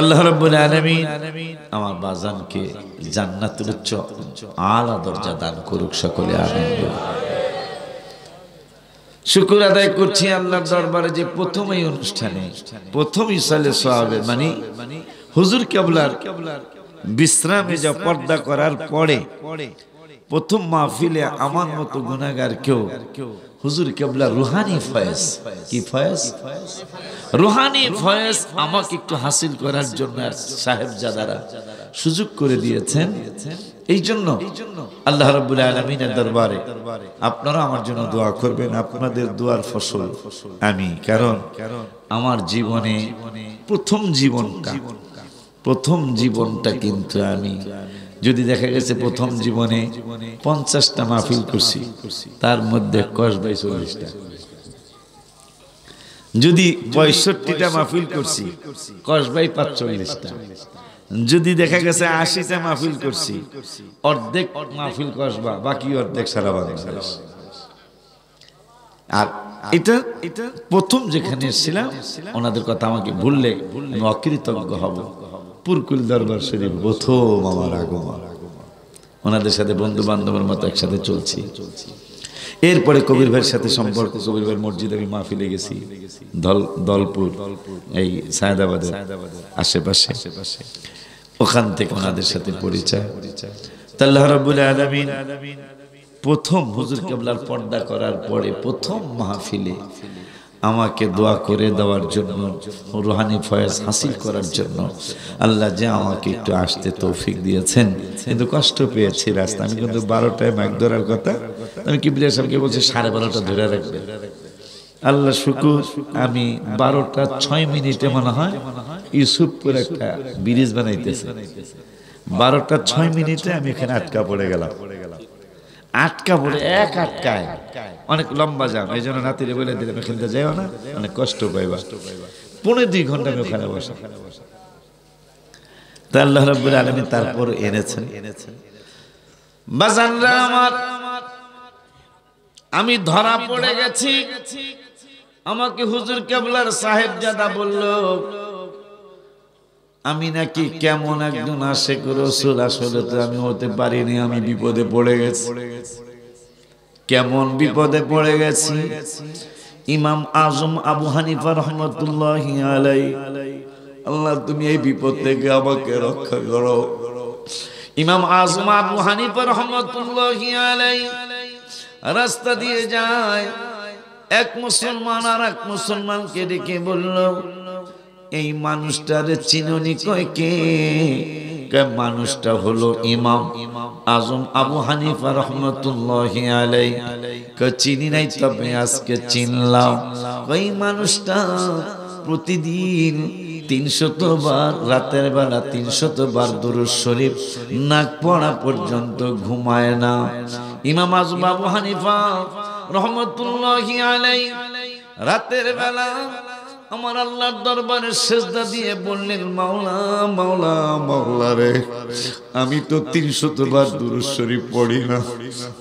আল্লাহ রাব্বুল আলামিন আমার বাজানকে জান্নাতুল উচ্চ আলা দরজা দান করুক, সকলে আমিন। শুকর আদায় করছি আল্লাহর দরবারে যে প্রথম এই অনুষ্ঠানে প্রথম ইসালে সওয়াবের মানে হুজুর কেবলার বিশ্রামে যা পর্দা করার পরে প্রথম মাহফিলে আমার মতো গুনাহগার কেউ হুজুর কেবলা রুহানি ফয়েজ, কি ফয়েজ? রুহানি ফয়েজ আমাকে একটু হাসিল করার জন্য সাহেবজাদারা সুযোগ করে দিয়েছেন। এই জন্য আল্লাহ রাব্বুল আলামিনের দরবারে আপনারা আমার জন্য দোয়া করবেন, আপনাদের দোয়ার ফসল আমি। কারণ আমার জীবনে প্রথম জীবনটা কিন্তু আমি যদি দেখা গেছে প্রথম জীবনে 50টা মাহফিল করছি, তার মধ্যে কসবাই 40টা। যদি 65টা মাহফিল করছি, কসবাই 45টা। যদি দেখা গেছে 80টা মাহফিল করছি, অর্ধেক মাহফিল কসবা, বাকি অর্ধেক সারা বাংলাদেশ। আর এটা প্রথম যেখানে ছিলাম ওনাদের কথা আমাকে ভুললে আমি অকৃতজ্ঞ হব। পুরকুল দরবার শরীফ প্রথম আমার আগমন, ওনাদের সাথে বন্ধু বান্ধবের মতো একসাথে চলছি। এরপরে কবির ভাইয়ের সাথে সম্পর্ক, কবির ভাইয়ের মসজিদে আমি মাহফিলে গেছি, দলপুর এই সায়েদাবাদের আশেপাশে, ওখান থেকে ওনাদের সাথে পরিচয়। আল্লাহ রাব্বুল আলামিন প্রথম হুজুর কেবলার পর্দা করার পরে প্রথম মাহফিলে আমাকে দোয়া করে দেওয়ার জন্য, রুহানি ফয়েজ হাসিল করার জন্য আল্লাহ যে আমাকে একটু আসতে তৌফিক দিয়েছেন। কিন্তু কষ্ট পেয়েছি রাস্তা, আমি কিন্তু 12টায় মাইক ধরার কথা, আমি কিবরিয়া সাহেবকে বলছি 12:30 ধরে রাখবে। আল্লাহ শুকুর, আমি 12টা 6 মিনিটে মনে হয় ইউসুফপুর একটা ব্রিজ বানাইতেছে, 12টা 6 মিনিটে আমি এখানে আটকা পড়ে গেলাম। আটকা পড়ে আটকায় অনেক লম্বা জাম, এই জন্য নাতিরে বলে দিলাম খেলতে যাইও না, অনেক কষ্ট পাইবা। 2.5 ঘন্টা আমি ওখানে বসা। তা আল্লাহ রাব্বুল আলামিন তারপর এনেছেন। বাজানরা আমার, আমি ধরা পড়ে গেছি। আমাকে হুজুর কেবলার সাহেবজাদা বলল আমি নাকি কেমন একজন আশিক রাসূল। আসলে তো আমি হতে পারিনি, আমি বিপদে পড়ে গেছি। কেমন বিপদে পড়ে গেছি? ইমাম আজম আবু হানিফা রহমতুল্লাহি আলাইহি, আল্লাহ তুমি এই বিপদ থেকে আমাকে রক্ষা করো। ইমাম আজম আবু হানিফা রহমতুল্লাহি আলাইহি রাস্তা দিয়ে যায়, এক মুসলমান আর এক মুসলমানকে ডেকে বলল, এই মানুষটার চিননি কয় কে? মানুষটা হলো ইমাম আজম আবু হানিফা রহমতুল্লাহি আলাইহি। চিনি নাই, তবে আজকে চিনলাম। ওই মানুষটা প্রতিদিন 300 বার, রাতের বেলা 300 বার দুরূদ শরীফ নাক পড়া পর্যন্ত ঘুমায় না। ইমাম আজম আবু হানিফা রহমতুল্লাহি আলাইহি রাতের বেলা আমার আল্লাহর দরবারে সিজদা দিয়ে বললেন, মাওলা মাওলা মাওলা রে, আমি তো 300 বার দুরূদ শরীফ পড়ি না,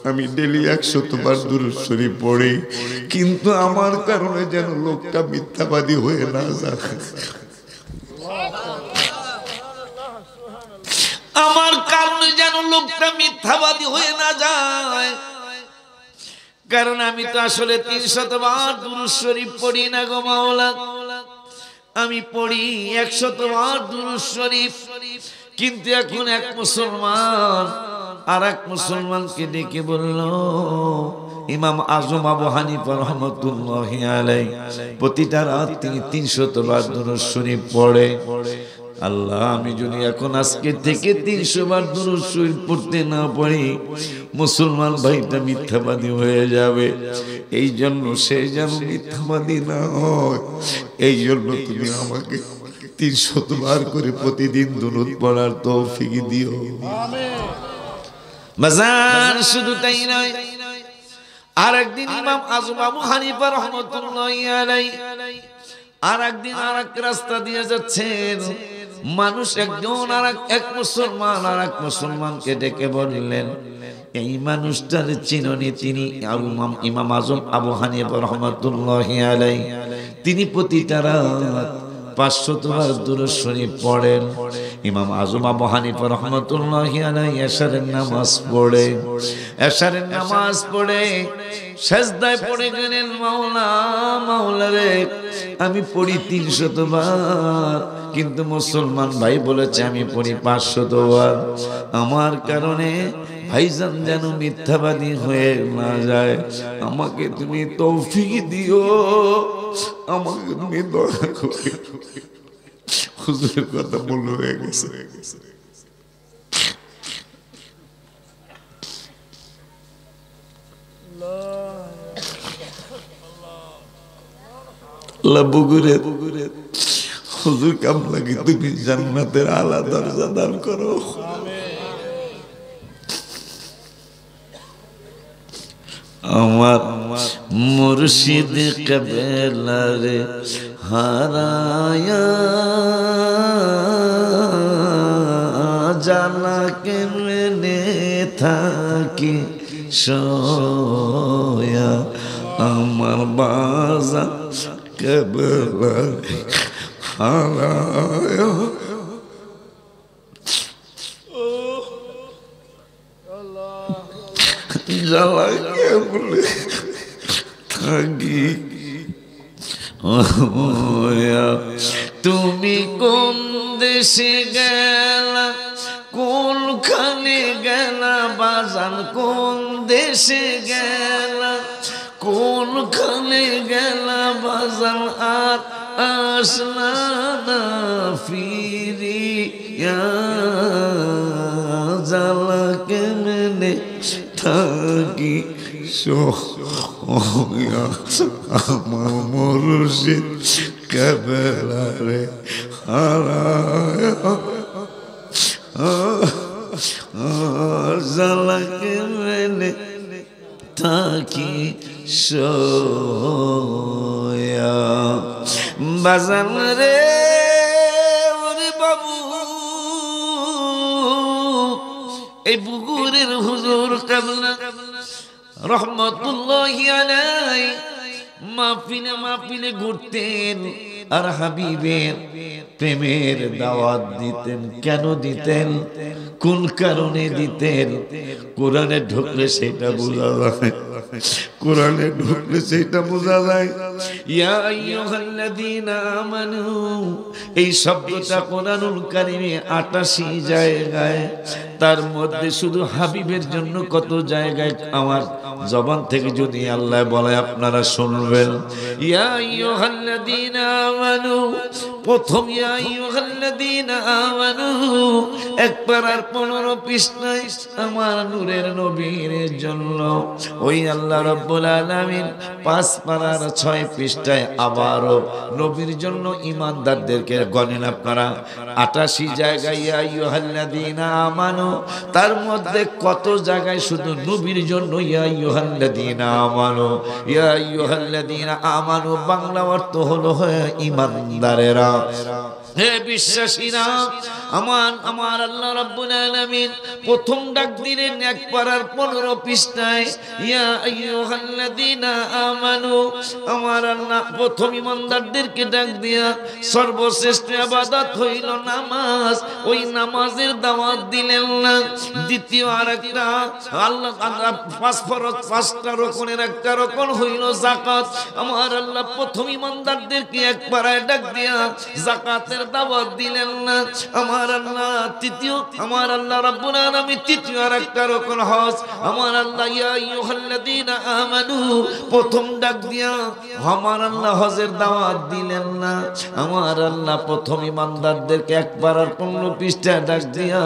আমি ডেইলি 100 বার দুরূদ শরীফ পড়ি, কিন্তু আমার কারণে যেন লোকটা মিথ্যাবাদী হয়ে না যায়। আমার কারণে যেন লোকটা মিথ্যাবাদী হয়ে না যায়, কারণ আমি তো আসলে 300 বার দুরূদ শরীফ পড়ি না গো মাওলা। আমি পড়ি 100 বার দুরূদ শরীফ, কিন্তু এখন এক মুসলমান আর এক মুসলমানকে ডেকে বলল, ইমাম আজম আবু হানিফা রহমতুল্লাহি আলাইহি প্রতিটা রাত তিনি 300 বার দুরূদ শরীফ পড়ে। আল্লাহ, আমি যদি এখন আজকে থেকে 300 বার দুরূদ শরীফ পড়তে না পারি, মুসলমান ভাইটা মিথ্যাবাদী হয়ে যাবে। এই জন্য সে যেন মিথ্যাবাদী না হয়, এই জন্য তুমি আমাকে 300 বার করে প্রতিদিন দুরূদ পড়ার তৌফিক দিও। আমিন। বাজার শুধু তাই নয়, আরেকদিন ইমাম আজম আবু হানিফা রহমতুল্লাহি আলাইহি আরেকদিন আরেক রাস্তা দিয়ে যাচ্ছেন। মানুষ একজন আর এক মুসলমান আর এক মুসলমানকে ডেকে বললেন, এই মানুষটার চিননি, তিনি ইমাম আজম আবু হানিফা রহমতুল্লাহি আলাইহি। তিনি প্রতিটা রাত 500 বার দুরূদ শরীফ পড়েন। ইমাম আযম আবু হানিফা রাহমাতুল্লাহি আলাইহি এশারের নামাজ পড়ে, এশারের নামাজ পড়ে সেজদায় পড়ে গেলেন, মাওলা মাওলা রে আমি পড়ি 300 বার, কিন্তু মুসলমান ভাই বলেছে আমি পড়ি 500 বার। আমার কারণে ভাইজান যেন মিথ্যাবাদী হয়ে না যায়, আমাকে তুমি তৌফিক দিও, আমাকে তুমি দয়া করে। হুজুরের কথা বলল হয়ে গেছে। বুগুরে হুজুর কামলাকে তুমি জান্নাতের আলা দরজা দান করো। আমার মুর্শিদ কবেলারে হারায়া জানা কেমনে থাকি সোয়া, আমার বাজা কবেলারে হারায়া জ্বালা কেমনে থাকি। তুমি কোন দেশে গেলা, কোনখানে গেলা বাজান, কোন দেশে গেলা, কোনখানে গেলা বাজান, আর আসলা না ফিরিয়া, জ্বালা কেমনে থাকি সোয়া, আমার মুর্শিদ কবেলারে হারায়া জ্বালা কেমনে থাকি সোয়া। বাজান রে ওরে বাবু, এই বুগুরের হুজুর কাবলা রহমতুল্লাহি আলাইহি মাহফিলে মাহফিলে ঘুরতেন আর হাবিবের প্রেমের দাওয়াত দিতেন। কেন দিতেন, কোন কারণে দিতেন? কোরআনে ঢুকলে সেটা বোঝা যায়, কোরআনে ঢুকলে সেটা বোঝা যায়। ইয়া আইয়ুহাল্লাযীনা আমানু, এই শব্দটা কোরআনুল কারীমে 88 জায়গায়, তার মধ্যে শুধু হাবিবের জন্য কত জায়গায় আমার জবান থেকে যদি আল্লাহ বলে আপনারা শুনবেন। ইয়া আইয়ুহাল্লাযীনা আমানু, প্রথম ইয়া আইয়ুহাল্লাযীনা আমানু এক পারার 15 পৃষ্ঠায় আমার নূরের নবীর জন্য, ওই আল্লাহ রাব্বুল আলামিন 5 পারার 6 পৃষ্ঠায় আবারও নবীর জন্য ঈমানদারদেরকে গণেন আপনারা 88 জায়গায় ইয়া আইয়ুহাল্লাযীনা আমানু, তার মধ্যে কত জায়গায় শুধু নবীর জন্য ইয়া আইয়ুহাল্লাযীনা আমানু। ইয়া আইয়ুহাল্লাযীনা আমানু বাংলা অর্থ হলো ঈমানদারেরা, হে বিশ্বাসীরা। আমার আল্লাহ রাব্বুল আলামিন প্রথম ডাক দিলেন এক পারার 15 পৃষ্ঠায়, ইয়া আইয়ুহাল্লাযীনা আমানু। আমার আল্লাহ প্রথম ঈমানদারদেরকে ডাক দিয়া সর্বশ্রেষ্ঠ ইবাদত হইল নামাজ, ওই নামাজের দাওয়াত দিলেন না। দ্বিতীয় আরেকটা আল্লাহ 5 ফরজ 5টা রকমের একটা রকম হইল যাকাত। আমার আল্লাহ প্রথম ঈমানদারদেরকে এক পারায় ডাক দিয়া যাকাতের দাওয়াত দিলেন না। আমার আল্লাহ তৃতীয়, আমার আল্লাহ রাব্বুল আলামিন তৃতীয় আরেকটা রকম হজ। আমার আল্লাহ ইয়া আইয়ুহাল্লাযীনা আমানু প্রথম ডাক দিয়া আমার আল্লাহ হজের দাওয়াত দিলেন না। আমার আল্লাহ প্রথম ঈমানদারদেরকে একবার আর 15 পৃষ্ঠায় ডাক দিয়া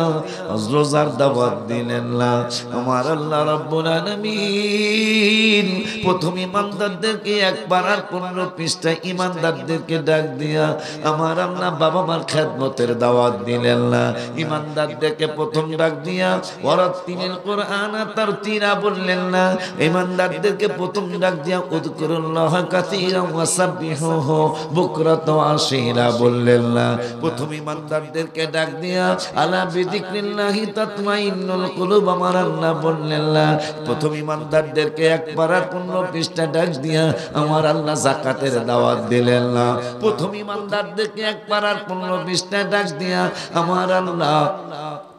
রোজার দাওয়াত দিলেন না। আমার আল্লাহ রাব্বুল আলামিন প্রথম ঈমানদারদেরকে একবার আর 15 পৃষ্ঠায় ঈমানদারদেরকে ডাক দিয়া আমার আল্লাহ বাবা মার খেদমতের দাওয়াত দিলেন দিলেন না। ইমানদারদেরকে প্রথম ডাক দিয়া ওয়ারাত্তিলিল কুরআন তারতিলা বললেন না। ইমানদারদেরকে প্রথম ডাক দিয়া উযকুরুল্লাহ কাসীরান ওয়াসাব্বিহুহু বুকরাতাও আসীরা বললেন না। প্রথম ইমানদারদেরকে ডাক দিয়া আলা বিযিকরিল্লাহি তাতমাইন্নুল কুলুব আমার আল্লাহ বললেন না। প্রথম ইমানদারদেরকে এক পারার 15 পৃষ্ঠা ডাক দিয়া আমার আল্লাহ যাকাতের দাওয়াত দিলেন না। প্রথম ইমানদারদেরকে এক পারার 15 পৃষ্ঠা ডাক দিয়া আমার আল্লাহ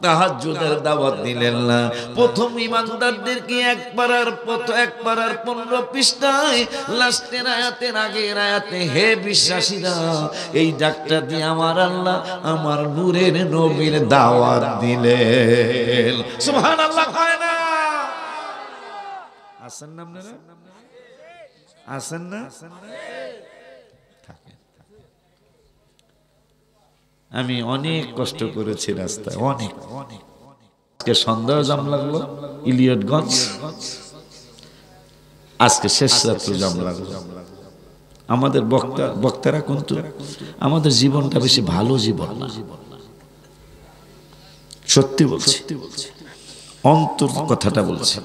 তাহাজ্জুদের দাওয়াত দিলেন না। প্রথম ইমানদারদেরকে এক পারার 15 পৃষ্ঠায় লাস্টের আয়াতের আগের আয়াতে হে বিশ্বাসীরা এই ডাকটা দিয়ে আমার আল্লাহ আমার নূরের নবীর দাওয়াত দিলেন। সুবহানাল্লাহ। হয় না? আসেন না আপনারা? আসেন না? আমি অনেক কষ্ট করেছি রাস্তায়, অনেক। আজকে সন্ধ্যা জাম লাগলো ইলিয়টগঞ্জ, আজকে শেষ রাত্রে জাম লাগলো। আমাদের বক্তারা কিন্তু আমাদের জীবনটা বেশি ভালো জীবন না, সত্যি বলছি, অন্তর কথাটা বলছি।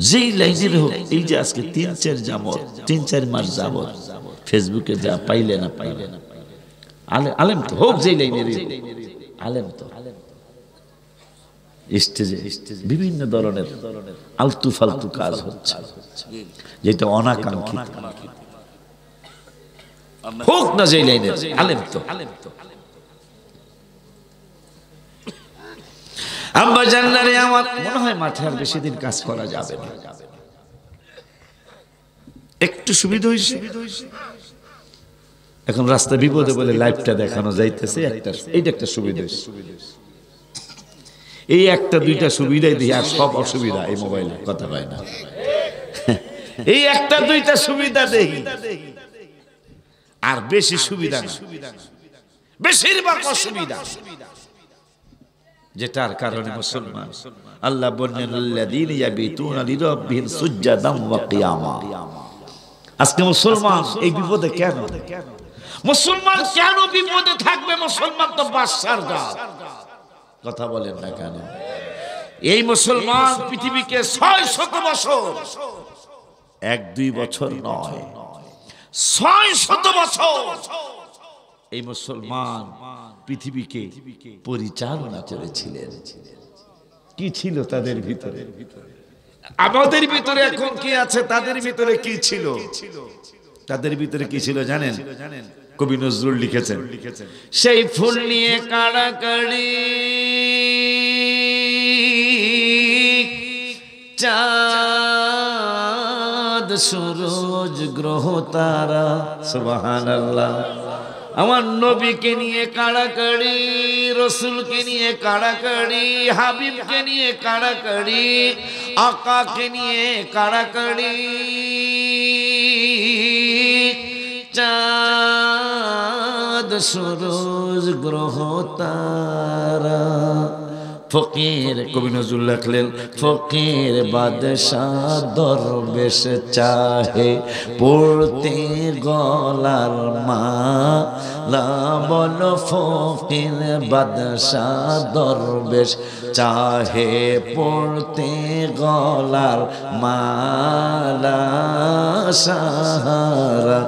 যেই লাইনের হোক, এই যে আজকে 3-4 মাস যাবত ফেসবুকে যা পাইলে না আলেম তো হোক, যেই লাইনের আলেম তো স্টেজে বিভিন্ন ধরনের আলতু ফালতু কাজ হচ্ছে, যেটা অনাকাঙ্ক্ষিত হোক না, যেই লাইনের আলেম তো। আব্বা জানলারে আমার মনে হয় মাঠে আর বেশি দিন কাজ করা যাবে না, একটু সুবিধা হয়েছে। এখন রাস্তা বিপদে বলে লাইভটা দেখানো যাইতেছে, এইটা একটা সুবিধা হয়েছে। এই একটা দুইটা সুবিধাই দিয়ে আর সব অসুবিধা এই মোবাইলে কথা হয় না। এই একটা দুইটা সুবিধা দেই আর বেশি সুবিধা না, বেশিরভাগ অসুবিধা, যেটার কারণে মুসলমান আল্লাহ বললেন আল্লাযীনা ইয়াবিতুনা লিরাব্বিহিম সুজদান ওয়া কিয়ামা। আজকে মুসলমান এই বিপদে কেন? মুসলমান কেন বিপদে থাকবে? মুসলমান তো বাদশার জাত, কথা বলেন না কেন? এই মুসলমান পৃথিবীকে 600 বছর, 1-2 বছর নয়, 600 বছর এই মুসলমান পৃথিবীকে পরিচালনা করেছিলেন। কি ছিল তাদের ভিতরে? আমাদের ভিতরে এখন কি আছে? তাদের ভিতরে কি ছিল? তাদের ভিতরে কি ছিল জানেন? কবি নজরুল লিখেছেন, সেই ফুল নিয়ে কাড়াকাড়ি, চাঁদ সূরজ গ্রহ তারা, সুবহানাল্লাহ। আমার নবীকে নিয়ে কাড়াকাড়ি, রসুলকে নিয়ে কাড়াকাড়ি, হাবিবকে নিয়ে কাড়াকাড়ি, আকাকে নিয়ে কাড়াকাড়ি, চাঁদ সূরজ গ্রহ তারা। ফকির, কবি নজরুল লিখলেন, ফকির বাদশাহ দরবেশ চাহে পড়তে গলার মালা, বলো ফকির বাদশাহ দরবেশ চাহে পড়তে গলার মালা, সাহারা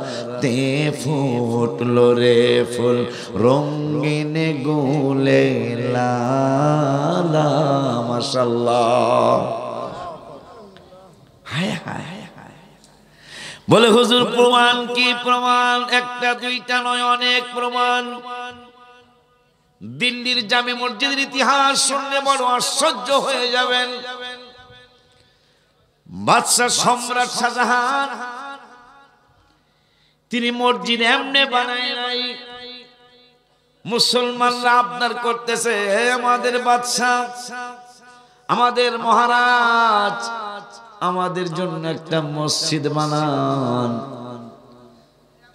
তে ফুটলো রে ফুল রঙিন গুলে লালা। মাশাআল্লাহ। হায় হায় হায়। বলে হুজুর প্রমাণ কি? প্রমাণ একটা দুইটা নয়, অনেক প্রমাণ। দিল্লির জামে মসজিদের ইতিহাস শুনলে বড় আশ্চর্য হয়ে যাবেন। বাদশা সম্রাট শাহজাহান তিনি মসজিদ এমনি বানায় নাই, মুসলমানরা আবদার করতেছে, আমাদের বাদশা, আমাদের মহারাজ, আমাদের জন্য একটা মসজিদ বানান।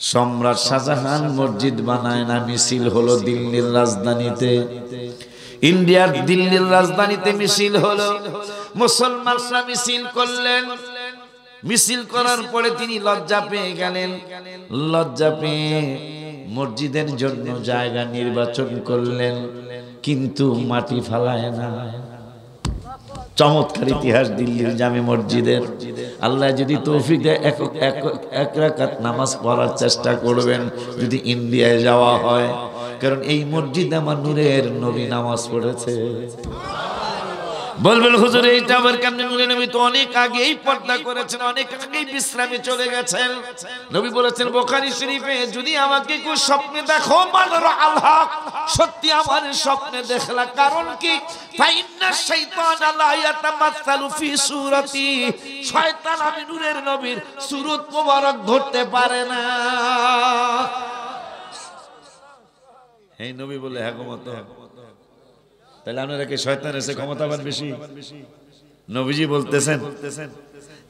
সম্রাট শাহজাহান মসজিদ বানায় না, মিছিল হলো দিল্লির রাজধানীতে, ইন্ডিয়ার দিল্লির রাজধানীতে মিছিল হলো। মুসলমানরা মিছিল করলেন, মিছিল করার পরে তিনি লজ্জা পেয়ে গেলেন। লজ্জা পেয়ে মসজিদের জন্য জায়গা নির্বাচন করলেন, কিন্তু মাটি ফালায় না। চমৎকার ইতিহাস দিল্লির জামে মসজিদের। আল্লাহ যদি তৌফিক দেয় এক রাকাত নামাজ পড়ার চেষ্টা করবেন যদি ইন্ডিয়ায় যাওয়া হয়, কারণ এই মসজিদ আমার নূরের নবী নামাজ পড়েছে। বলবেন হুজুর এইটা আবার কেমনে? নূরের নবী তো অনেক আগেই পর্দা করেছেন, অনেক আগেই বিশ্রামে চলে গেছেন। নবী বলেছেন বুখারী শরীফে, যদি আমাকে কেউ স্বপ্নে দেখো মানর আল হক, সত্যি আমার স্বপ্নে দেখলা, কারণ কি? ফাইন্না শাইতান লা ইয়াতামাসসালু ফি সূরাতি, শয়তান আমি নূরের নবীর সূরত মোবারক ধরতে পারে না। এই নবী বলে হ্যাঁ মত, তাহলে আপনারা কি শয়তানের চেয়ে ক্ষমতাবান বেশি? নবীজি বলতেছেন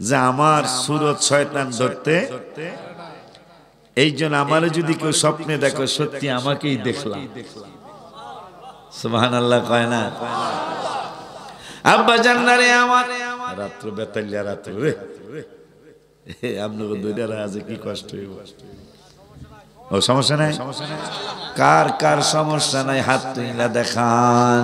যে আমার সূরত শয়তান ধরতে, এই জন্য আমারে যদি কেউ স্বপ্নে দেখো সত্যি আমাকেই দেখলাম। সুবহানাল্লাহ কয় না? আব্বা জান্নারে আমার রাত্র বেতালিয়া রাত্র রে, আপনাকে দুইটা আজ কি কষ্ট হইব। ও সমস্যা নাই, কার কার সমস্যা নাই হাত তুইলা দেখান।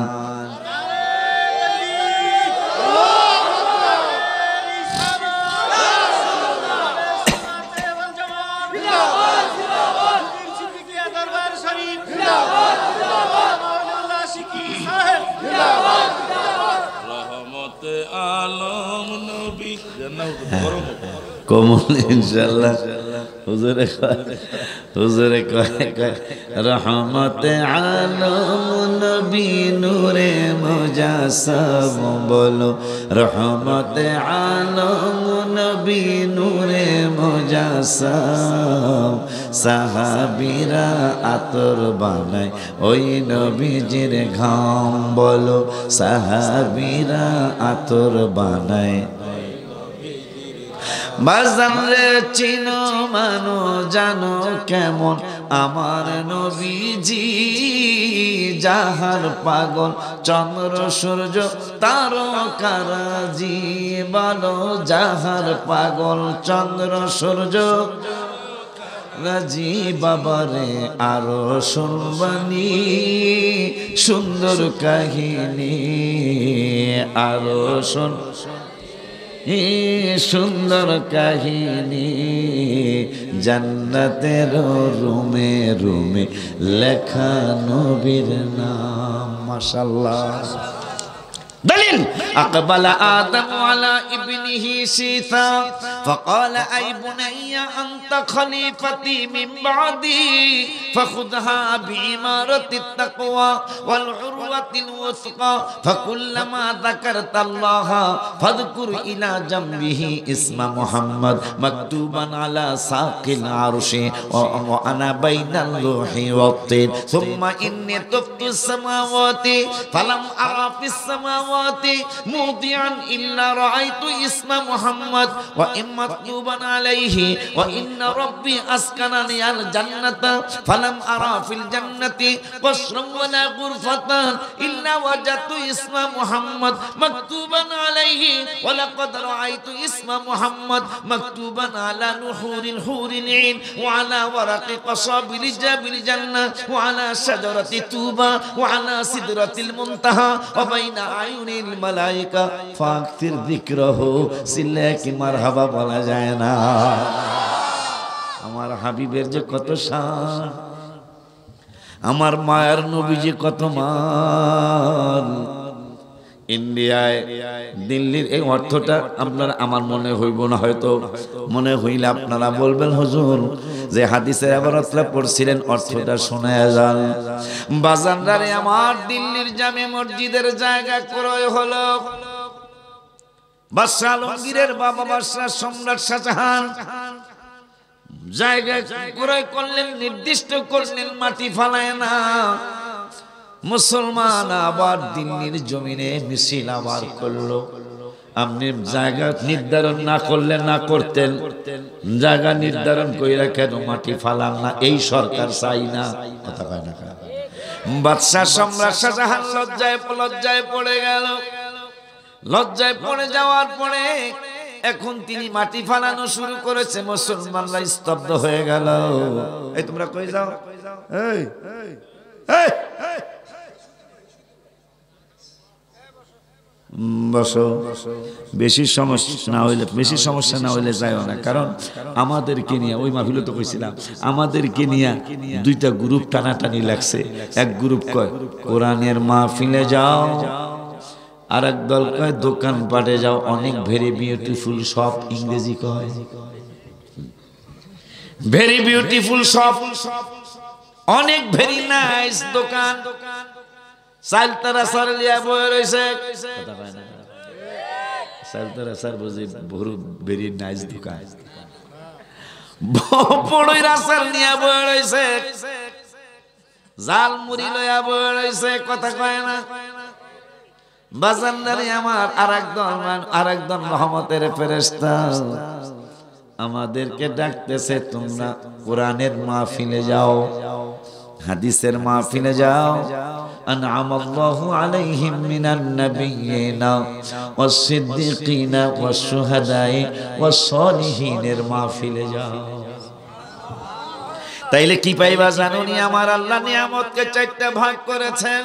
কমল ইনশাআল্লাহ হুজুরে কয় রহমতে আলম নবী নূরে মুজাসসাম, বলো রহমতে আলম নবী নূরে মুজাসসাম। সাহাবীরা আতর বানায় ওই নবীজির ঘাম, বলো সাহাবীরা আতর বানায়। বাজান রে চিনো মানো জানো কেমন আমার নবীজি, যাহার পাগল চন্দ্র সূর্য তারকারাজি, বলো যাহার পাগল চন্দ্র সূর্য রাজি। বাবারে আরো শুনবানি সুন্দর কাহিনী, আরো শুন সুন্দর কাহিনী, জান্নাতের রুমে রুমে লেখা নবীর নাম। মাশাআল্লাহ। دليل أقبل آدم على ابنه شيثا فقال أي بني أنت خليفتي من بعدي فخذها بإمارة التقوى والعروة الوثقى فكلما ذكرت الله فاذكر إلى جنبه اسم محمد مكتوبا على ساق العرش وأنا بين اللوح والطين ثم إني طفت السماوات فلم أرى في السماوات موضعا إلا رأيت اسم محمد وإن مكتوبا عليه وإن ربي أسكنني الجنة فلم أرى في الجنة قصرا ولا غرفة إلا وجدت اسم محمد مكتوبا عليه ولقد رأيت اسم محمد مكتوبا على نحور الحور العين وعلى ورق قصابل جبل الجنة وعلى شجرة توبة وعلى سدرة المنتهى وبين عيون الملائكة فاكثر ذكره সিল্লায় কি মারহাবা বলা যায় না? আমার হাবিবের যে কত শান, আমার মায়ের নবী যে কত মান। ইন্ডিয়ায় দিল্লির এই অর্থটা আপনারা আমার মনে হইব না, হয়তো মনে হইলে আপনারা বলবেন হুজুর যে হাদিসের ইবারতটা পড়ছিলেন অর্থটা শোনায়া যান। বাজানদারে আমার দিল্লির জামে মসজিদের জায়গা ক্রয় হলো। বাদশা আলমগীরের বাবা বাদশা সম্রাট শাহজাহান জায়গা ক্রয় করলেন, নির্দিষ্ট করলেন মাটি ফালায় না। মুসলমান আবার দিল্লির জমিনে মিছিল আবার করলো। আপনি জায়গা নির্ধারণ না করলে না করতেন, জায়গা নির্ধারণ কইরা কেন মাটি ফালান না? এই সরকার চাই না, কথা কয় না। বাদশা সম্রাট শাহজাহান লজ্জায় পড়ে গেল। লজ্জায় পড়ে যাওয়ার পরে এখন তিনি মাটি ফালানো শুরু করেছে, মুসলমানরা স্তব্ধ হয়ে গেল। এই তোমরা কই যাও, এই এই বসো। বেশি সমস্যা না হইলে যাইও না, কারণ আমাদেরকে নিয়ে ওই মাহফিলে তো কইছিলাম, আমাদেরকে নিয়ে দুইটা গ্রুপ টানাটানি লাগছে। এক গ্রুপ কয় কোরআনের মাহফিলে যাও, আর এক দল কয় দোকানপাটে যাও, অনেক ভেরি বিউটিফুল সব, ইংরেজি কয় ভেরি বিউটিফুল সব, অনেক ভেরি নাইস দোকান। সালতারা সার লিয়া বয়ে রয়েছে, কথা কয় না, সালতারা সার বুঝি বহু ভেরি নাইস দোকান। বড়ই রাসার নিয়া বয়ে রয়েছে, জাল মুড়ি লইয়া বয়ে রয়েছে, কথা কয় না। বাজানদারি আমার আরেকজন রহমতের ফেরেশতা আমাদেরকে ডাকতেছে, তোমরা কোরআনের মাহফিলে যাও, হাদিসের মাহফিলে যাও। আনআমাল্লাহু আলাইহিম মিনান নাবিয়্যিনা ওয়াস সিদ্দিকিনা ওয়াস শুহাদায়ে ওয়াস সালিহিনের মাহফিলে যাও। তাইলে কি পাইবা জানোনি? আমার আল্লাহ নিয়ামতকে চারটা ভাগ করেছেন।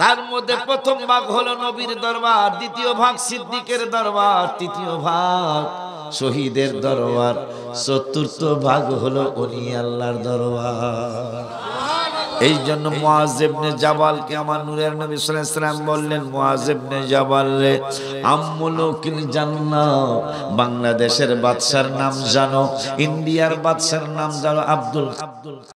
তার মধ্যে প্রথম ভাগ হলো নবীর দরবার, দ্বিতীয় ভাগ সিদ্দিকের দরবার, তৃতীয় ভাগ শহীদের দরবার, চতুর্থ ভাগ হলো ওলি আল্লাহর দরবার। এই জন্য মুআজ ইবনে জাবালকে আমার নূরের নবী সাল্লাল্লাহু আলাইহি ওয়াসাল্লাম বললেন, মুআজ ইবনে জাবাল রে, আম্মুলুকিল জান্নাহ, বাংলাদেশের বাদশার নাম জানো, ইন্ডিয়ার বাদশার নাম জানো, আব্দুল